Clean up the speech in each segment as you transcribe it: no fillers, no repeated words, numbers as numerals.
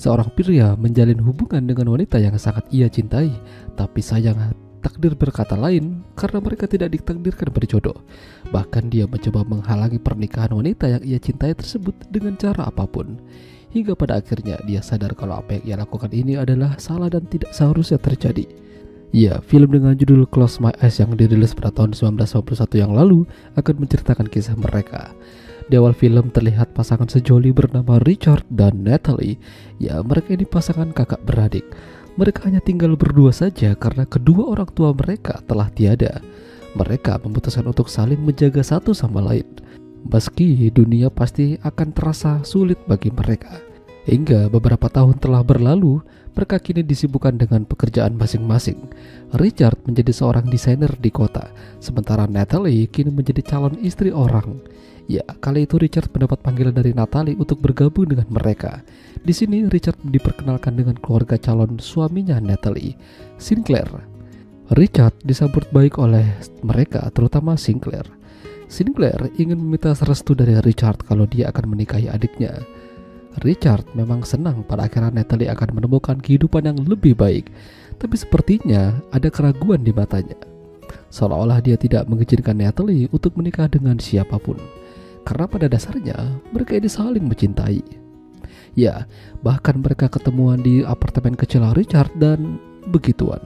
Seorang pria menjalin hubungan dengan wanita yang sangat ia cintai, tapi sayang takdir berkata lain karena mereka tidak ditakdirkan berjodoh. Bahkan dia mencoba menghalangi pernikahan wanita yang ia cintai tersebut dengan cara apapun. Hingga pada akhirnya dia sadar kalau apa yang ia lakukan ini adalah salah dan tidak seharusnya terjadi. Ya, film dengan judul Close My Eyes yang dirilis pada tahun 1991 yang lalu akan menceritakan kisah mereka. Di awal film terlihat pasangan sejoli bernama Richard dan Natalie. Ya, mereka ini pasangan kakak beradik. Mereka hanya tinggal berdua saja karena kedua orang tua mereka telah tiada. Mereka memutuskan untuk saling menjaga satu sama lain. Meski dunia pasti akan terasa sulit bagi mereka. Hingga beberapa tahun telah berlalu, mereka kini disibukkan dengan pekerjaan masing-masing. Richard menjadi seorang desainer di kota, sementara Natalie kini menjadi calon istri orang. Ya, kali itu Richard mendapat panggilan dari Natalie untuk bergabung dengan mereka. Di sini Richard diperkenalkan dengan keluarga calon suaminya Natalie, Sinclair. Richard disambut baik oleh mereka, terutama Sinclair. Sinclair ingin meminta restu dari Richard kalau dia akan menikahi adiknya. Richard memang senang pada akhirnya Natalie akan menemukan kehidupan yang lebih baik, tapi sepertinya ada keraguan di matanya. Seolah-olah dia tidak mengizinkan Natalie untuk menikah dengan siapapun. Karena pada dasarnya mereka ini saling mencintai. Ya, bahkan mereka ketemuan di apartemen kecil Richard dan begituan.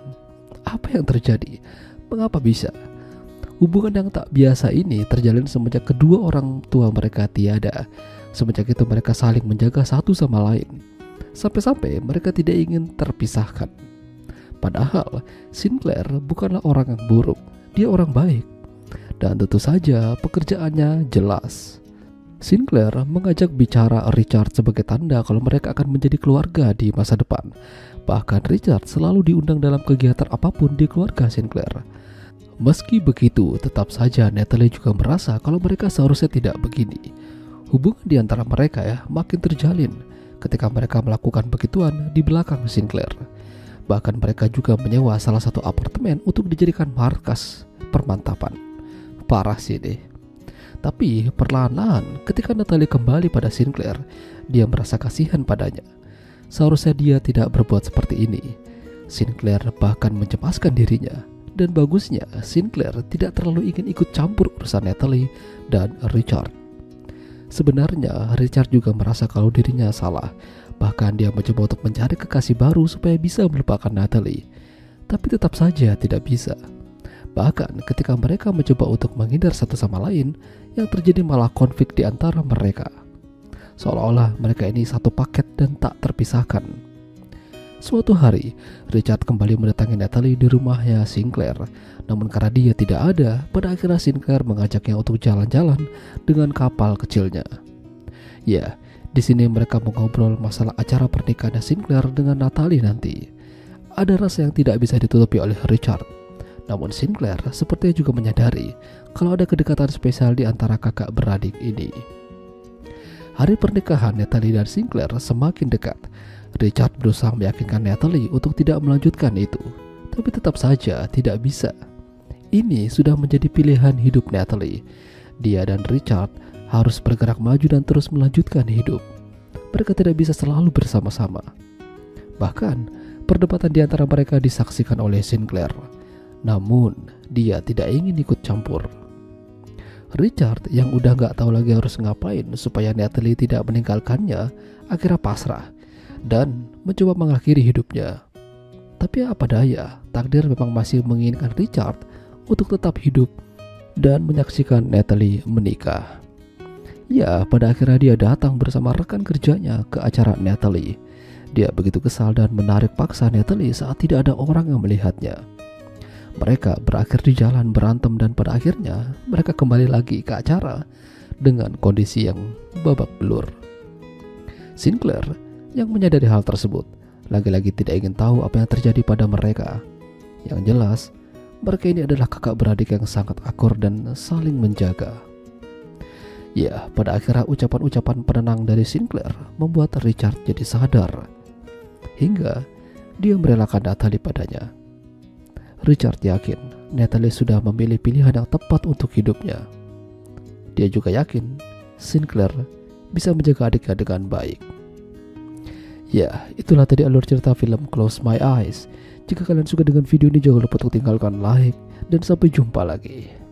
Apa yang terjadi? Mengapa bisa? Hubungan yang tak biasa ini terjalin semenjak kedua orang tua mereka tiada. Semenjak itu mereka saling menjaga satu sama lain. Sampai-sampai mereka tidak ingin terpisahkan. Padahal Sinclair bukanlah orang yang buruk. Dia orang baik. Dan tentu saja pekerjaannya jelas. Sinclair mengajak bicara Richard sebagai tanda kalau mereka akan menjadi keluarga di masa depan. Bahkan Richard selalu diundang dalam kegiatan apapun di keluarga Sinclair. Meski begitu, tetap saja Natalie juga merasa kalau mereka seharusnya tidak begini. Hubungan di antara mereka makin terjalin ketika mereka melakukan begituan di belakang Sinclair. Bahkan mereka juga menyewa salah satu apartemen untuk dijadikan markas permantapan. Parah sih deh. Tapi perlahan-lahan ketika Natalie kembali pada Sinclair, dia merasa kasihan padanya. Seharusnya dia tidak berbuat seperti ini. Sinclair bahkan mencemaskan dirinya. Dan bagusnya Sinclair tidak terlalu ingin ikut campur urusan Natalie dan Richard. Sebenarnya Richard juga merasa kalau dirinya salah. Bahkan dia mencoba untuk mencari kekasih baru supaya bisa melupakan Natalie. Tapi tetap saja tidak bisa. Bahkan ketika mereka mencoba untuk menghindar satu sama lain, yang terjadi malah konflik di antara mereka. Seolah-olah mereka ini satu paket dan tak terpisahkan. Suatu hari, Richard kembali mendatangi Natalie di rumahnya Sinclair. Namun karena dia tidak ada, pada akhirnya Sinclair mengajaknya untuk jalan-jalan dengan kapal kecilnya. Ya, di sini mereka mengobrol masalah acara pernikahannya Sinclair dengan Natalie nanti. Ada rasa yang tidak bisa ditutupi oleh Richard. Namun Sinclair sepertinya juga menyadari kalau ada kedekatan spesial di antara kakak beradik ini. Hari pernikahan Natalie dan Sinclair semakin dekat. Richard berusaha meyakinkan Natalie untuk tidak melanjutkan itu, tapi tetap saja tidak bisa. Ini sudah menjadi pilihan hidup Natalie. Dia dan Richard harus bergerak maju dan terus melanjutkan hidup. Mereka tidak bisa selalu bersama-sama. Bahkan, perdebatan di antara mereka disaksikan oleh Sinclair. Namun, dia tidak ingin ikut campur. Richard yang udah gak tahu lagi harus ngapain supaya Natalie tidak meninggalkannya, akhirnya pasrah dan mencoba mengakhiri hidupnya. Tapi apa daya, takdir memang masih menginginkan Richard untuk tetap hidup dan menyaksikan Natalie menikah. Ya, pada akhirnya dia datang bersama rekan kerjanya ke acara Natalie. Dia begitu kesal dan menarik paksa Natalie saat tidak ada orang yang melihatnya. Mereka berakhir di jalan berantem dan pada akhirnya mereka kembali lagi ke acara dengan kondisi yang babak belur. Sinclair yang menyadari hal tersebut lagi-lagi tidak ingin tahu apa yang terjadi pada mereka. Yang jelas, mereka ini adalah kakak beradik yang sangat akur dan saling menjaga. Ya, pada akhirnya ucapan-ucapan penenang dari Sinclair membuat Richard jadi sadar. Hingga dia merelakan Natalie padanya. Richard yakin Natalie sudah memilih pilihan yang tepat untuk hidupnya. Dia juga yakin Sinclair bisa menjaga adiknya dengan baik. Ya, itulah tadi alur cerita film Close My Eyes. Jika kalian suka dengan video ini, jangan lupa untuk tinggalkan like, dan sampai jumpa lagi.